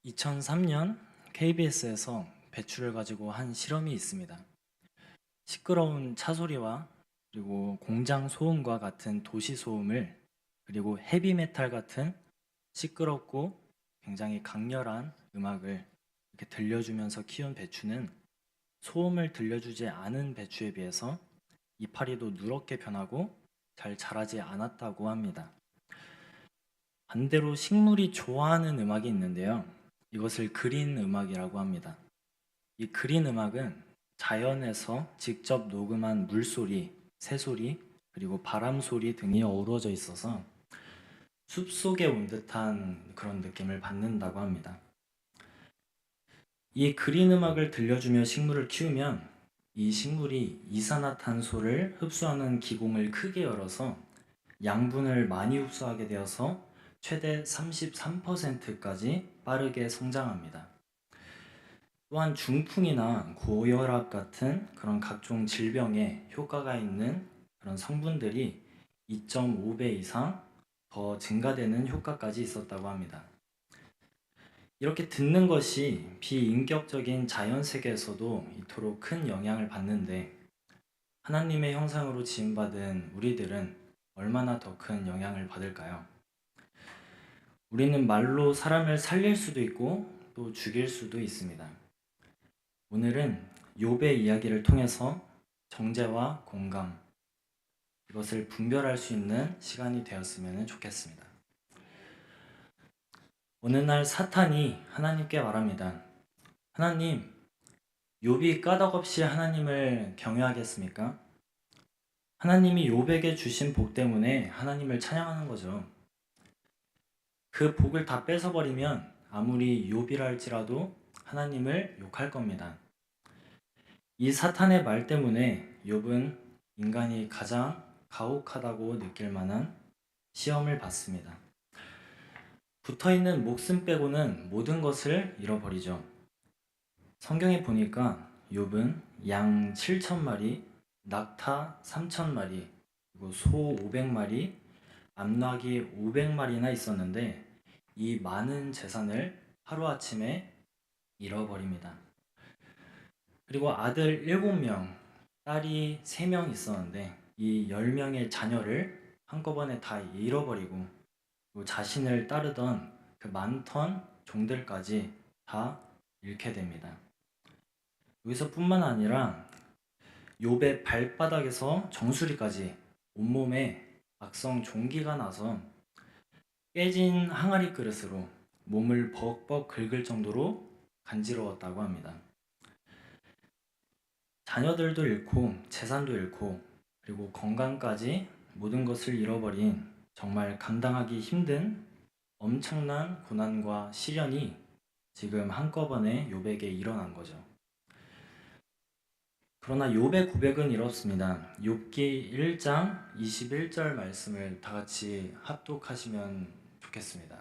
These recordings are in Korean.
2003년 KBS에서 배추를 가지고 한 실험이 있습니다. 시끄러운 차 소리와 그리고 공장 소음과 같은 도시 소음을 그리고 헤비메탈 같은 시끄럽고 굉장히 강렬한 음악을 이렇게 들려주면서 키운 배추는 소음을 들려주지 않은 배추에 비해서 이파리도 누렇게 변하고 잘 자라지 않았다고 합니다. 반대로 식물이 좋아하는 음악이 있는데요. 이것을 그린 음악이라고 합니다. 이 그린 음악은 자연에서 직접 녹음한 물소리, 새소리, 그리고 바람소리 등이 어우러져 있어서 숲속에 온 듯한 그런 느낌을 받는다고 합니다. 이 그린 음악을 들려주며 식물을 키우면 이 식물이 이산화탄소를 흡수하는 기공을 크게 열어서 양분을 많이 흡수하게 되어서 최대 33%까지 빠르게 성장합니다. 또한 중풍이나 고혈압 같은 그런 각종 질병에 효과가 있는 그런 성분들이 2.5배 이상 더 증가되는 효과까지 있었다고 합니다. 이렇게 듣는 것이 비인격적인 자연 세계에서도 이토록 큰 영향을 받는데 하나님의 형상으로 지음받은 우리들은 얼마나 더 큰 영향을 받을까요? 우리는 말로 사람을 살릴 수도 있고 또 죽일 수도 있습니다. 오늘은 욥의 이야기를 통해서 정죄와 공감, 이것을 분별할 수 있는 시간이 되었으면 좋겠습니다. 어느 날 사탄이 하나님께 말합니다. 하나님, 욥이 까닭없이 하나님을 경외하겠습니까? 하나님이 욥에게 주신 복 때문에 하나님을 찬양하는 거죠. 그 복을 다 뺏어버리면 아무리 욥이라 할지라도 하나님을 욕할 겁니다. 이 사탄의 말 때문에 욥은 인간이 가장 가혹하다고 느낄 만한 시험을 받습니다. 붙어있는 목숨 빼고는 모든 것을 잃어버리죠. 성경에 보니까 욥은 양 7,000마리, 낙타 3,000마리, 그리고 소 500마리, 암낙이 500마리나 있었는데 이 많은 재산을 하루아침에 잃어버립니다. 그리고 아들 7명, 딸이 3명 있었는데 이 10명의 자녀를 한꺼번에 다 잃어버리고 자신을 따르던 그 많던 종들까지 다 잃게 됩니다. 여기서 뿐만 아니라 욥의 발바닥에서 정수리까지 온몸에 악성 종기가 나서 깨진 항아리 그릇으로 몸을 벅벅 긁을 정도로 간지러웠다고 합니다. 자녀들도 잃고 재산도 잃고 그리고 건강까지 모든 것을 잃어버린 정말 감당하기 힘든 엄청난 고난과 시련이 지금 한꺼번에 욥에게 일어난 거죠. 그러나 욥의 고백은 이렇습니다. 욥기 1장 21절 말씀을 다 같이 합독하시면 좋겠습니다.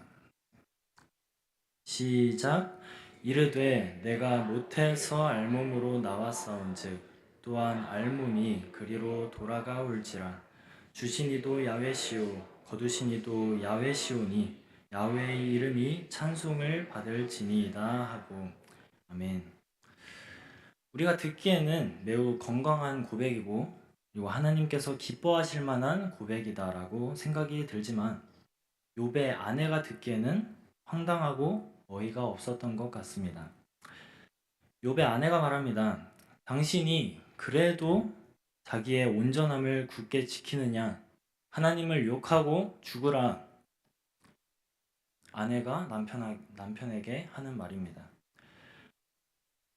시작. 이르되 내가 모태에서 알몸으로 나왔사온즉 또한 알몸이 그리로 돌아가올지라 주신 이도 야훼시오 거두신 이도 야훼시오니 야훼의 이름이 찬송을 받을지니이다 하고. 아멘. 우리가 듣기에는 매우 건강한 고백이고 그리고 하나님께서 기뻐하실 만한 고백이다라고 생각이 들지만 욥의 아내가 듣기에는 황당하고 어이가 없었던 것 같습니다. 욥의 아내가 말합니다. 당신이 그래도 자기의 온전함을 굳게 지키느냐? 하나님을 욕하고 죽으라. 아내가 남편에게 하는 말입니다.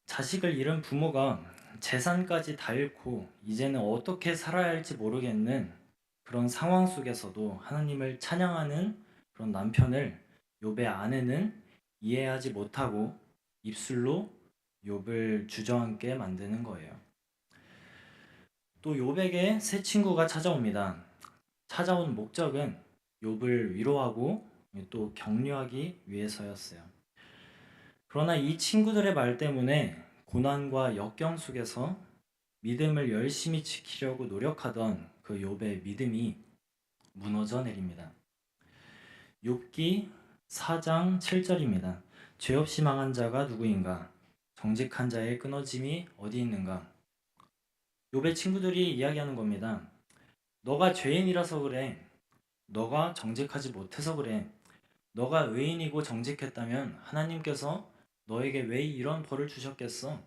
자식을 잃은 부모가 재산까지 다 잃고 이제는 어떻게 살아야 할지 모르겠는 그런 상황 속에서도 하나님을 찬양하는 그런 남편을 욥의 아내는 이해하지 못하고 입술로 욥을 주저앉게 만드는 거예요. 또 욥에게 새 친구가 찾아옵니다. 찾아온 목적은 욥을 위로하고 또 격려하기 위해서였어요. 그러나 이 친구들의 말 때문에 고난과 역경 속에서 믿음을 열심히 지키려고 노력하던 그 욥의 믿음이 무너져 내립니다. 욥기 4장 7절입니다. 죄 없이 망한 자가 누구인가? 정직한 자의 끊어짐이 어디 있는가? 욥의 친구들이 이야기하는 겁니다. 너가 죄인이라서 그래. 너가 정직하지 못해서 그래. 너가 의인이고 정직했다면 하나님께서 너에게 왜 이런 벌을 주셨겠어?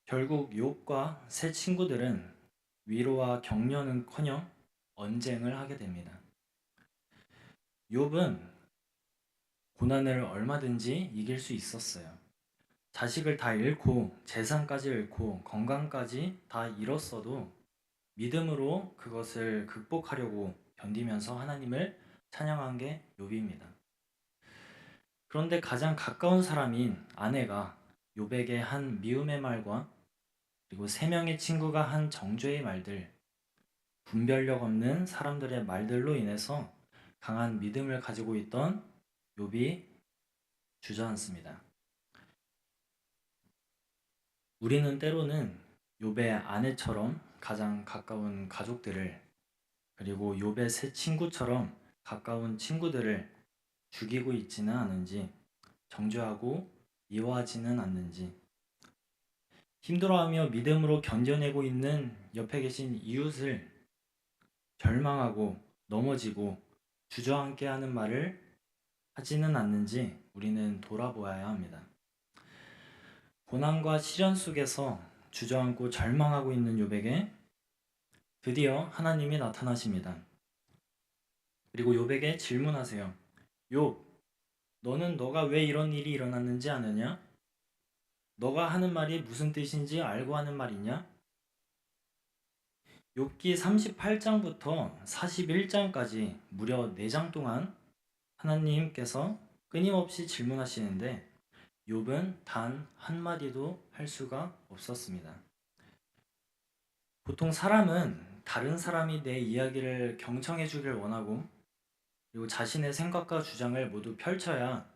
결국 욥과 세 친구들은 위로와 격려는커녕 언쟁을 하게 됩니다. 욥은 고난을 얼마든지 이길 수 있었어요. 자식을 다 잃고 재산까지 잃고 건강까지 다 잃었어도 믿음으로 그것을 극복하려고 견디면서 하나님을 찬양한 게 욥입니다. 그런데 가장 가까운 사람인 아내가 욥에게 한 미움의 말과 그리고 세 명의 친구가 한 정죄의 말들, 분별력 없는 사람들의 말들로 인해서 강한 믿음을 가지고 있던 욥이 주저앉습니다. 우리는 때로는 욥의 아내처럼 가장 가까운 가족들을 그리고 욥의 세 친구처럼 가까운 친구들을 죽이고 있지는 않은지 정죄하고 미워하지는 않는지 힘들어하며 믿음으로 견뎌내고 있는 옆에 계신 이웃을 절망하고 넘어지고 주저앉게 하는 말을 하지는 않는지 우리는 돌아보아야 합니다. 고난과 시련 속에서 주저앉고 절망하고 있는 욥에게 드디어 하나님이 나타나십니다. 그리고 욥에게 질문하세요. 욥, 너는 너가 왜 이런 일이 일어났는지 아느냐? 너가 하는 말이 무슨 뜻인지 알고 하는 말이냐? 욥기 38장부터 41장까지 무려 4장 동안 하나님께서 끊임없이 질문하시는데 욥은 단 한마디도 할 수가 없었습니다. 보통 사람은 다른 사람이 내 이야기를 경청해 주길 원하고 그리고 자신의 생각과 주장을 모두 펼쳐야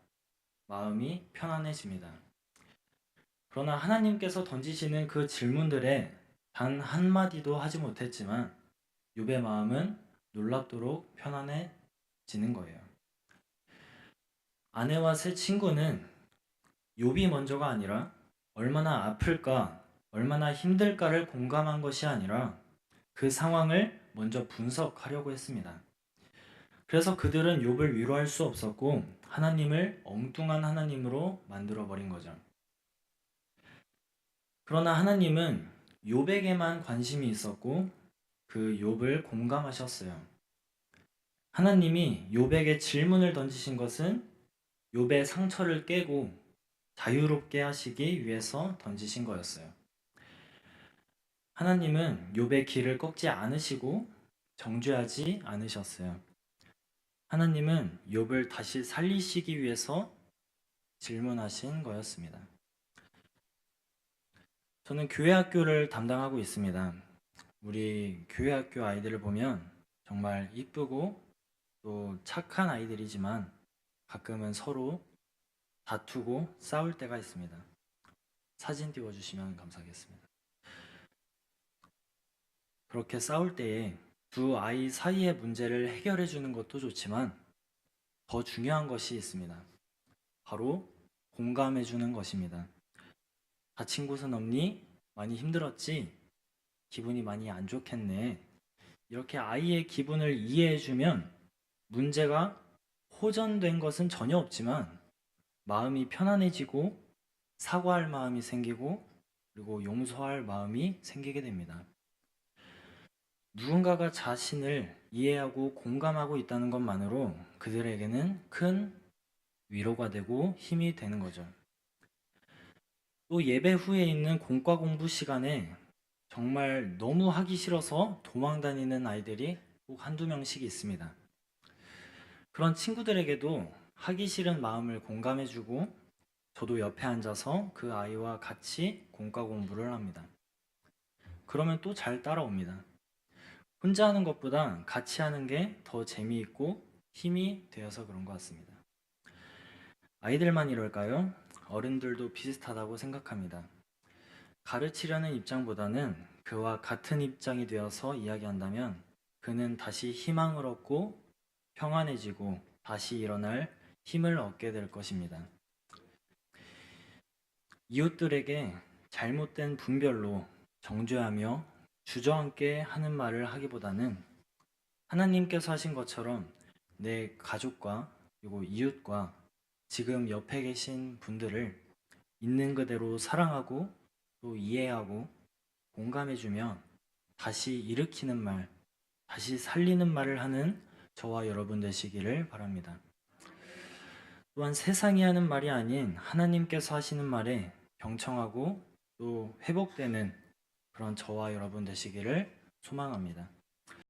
마음이 편안해집니다. 그러나 하나님께서 던지시는 그 질문들에 단 한마디도 하지 못했지만 욥의 마음은 놀랍도록 편안해지는 거예요. 아내와 새 친구는 욥이 먼저가 아니라 얼마나 아플까, 얼마나 힘들까를 공감한 것이 아니라 그 상황을 먼저 분석하려고 했습니다. 그래서 그들은 욥을 위로할 수 없었고 하나님을 엉뚱한 하나님으로 만들어 버린 거죠. 그러나 하나님은 욥에게만 관심이 있었고 그 욥을 공감하셨어요. 하나님이 욥에게 질문을 던지신 것은 욥의 상처를 깨고 자유롭게 하시기 위해서 던지신 거였어요. 하나님은 욥의 길을 꺾지 않으시고 정죄하지 않으셨어요. 하나님은 욥을 다시 살리시기 위해서 질문하신 거였습니다. 저는 교회 학교를 담당하고 있습니다. 우리 교회 학교 아이들을 보면 정말 이쁘고 또 착한 아이들이지만 가끔은 서로 다투고 싸울 때가 있습니다. 사진 띄워주시면 감사하겠습니다. 그렇게 싸울 때에 두 아이 사이의 문제를 해결해 주는 것도 좋지만 더 중요한 것이 있습니다. 바로 공감해 주는 것입니다. 다친 곳은 없니? 많이 힘들었지? 기분이 많이 안 좋겠네. 이렇게 아이의 기분을 이해해 주면 문제가 호전된 것은 전혀 없지만 마음이 편안해지고 사과할 마음이 생기고 그리고 용서할 마음이 생기게 됩니다. 누군가가 자신을 이해하고 공감하고 있다는 것만으로 그들에게는 큰 위로가 되고 힘이 되는 거죠. 또 예배 후에 있는 공과 공부 시간에 정말 너무 하기 싫어서 도망 다니는 아이들이 꼭 한두 명씩 있습니다. 그런 친구들에게도 하기 싫은 마음을 공감해주고 저도 옆에 앉아서 그 아이와 같이 공과 공부를 합니다. 그러면 또 잘 따라옵니다. 혼자 하는 것보다 같이 하는 게 더 재미있고 힘이 되어서 그런 것 같습니다. 아이들만 이럴까요? 어른들도 비슷하다고 생각합니다. 가르치려는 입장보다는 그와 같은 입장이 되어서 이야기한다면 그는 다시 희망을 얻고 평안해지고 다시 일어날 힘을 얻게 될 것입니다. 이웃들에게 잘못된 분별로 정죄하며 주저앉게 하는 말을 하기보다는 하나님께서 하신 것처럼 내 가족과 그리고 이웃과 지금 옆에 계신 분들을 있는 그대로 사랑하고 또 이해하고 공감해주면 다시 일으키는 말, 다시 살리는 말을 하는 저와 여러분 되시기를 바랍니다. 또한 세상이 하는 말이 아닌 하나님께서 하시는 말에 경청하고 또 회복되는 그런 저와 여러분 되시기를 소망합니다.